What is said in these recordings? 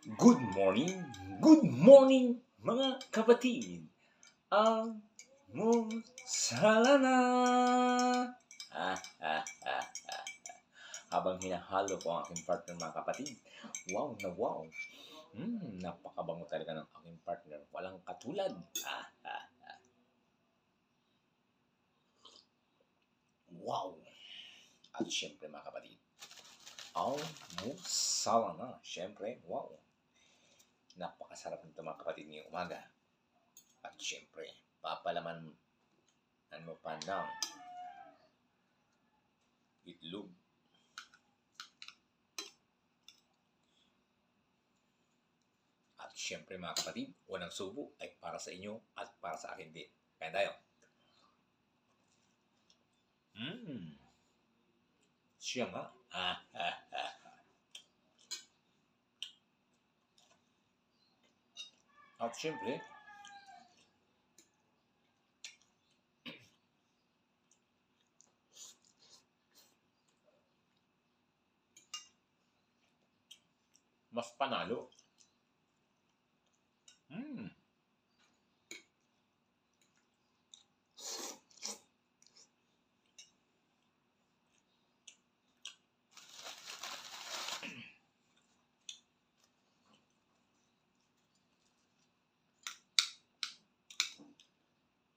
Good morning mga kapatid. Almusala na. Ah, ah, ah, ah. Habang hinahalo ko ang aking partner mga kapatid, wow na wow. Napakabango talaga ng aking partner. Walang katulad. Ah, ah, wow. At syempre mga kapatid, almusala na. Syempre, wow. Napakasarap nito mga kapatid ngayong umaga. At syempre, papalaman mo pa ng itlog. At syempre mga kapatid, unang subo ay para sa inyo at para sa akin din. Kaya tayo. Siya nga. At syempre, mas panalo.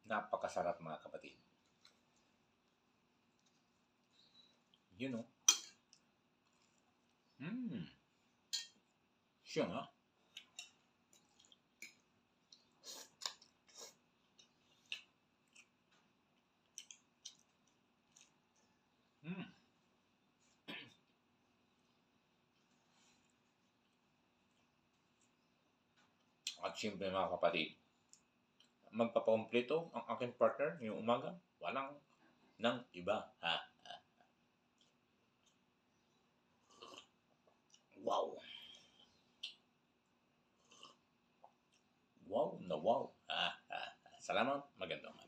Napakasarap mga kapatid. You know. Siya nga. At syempre mga kapatid, magpapakumpleto ang aking partner ngayong umaga. Walang nang iba. Wow. Wow na wow. Salamat. Magandang umaga.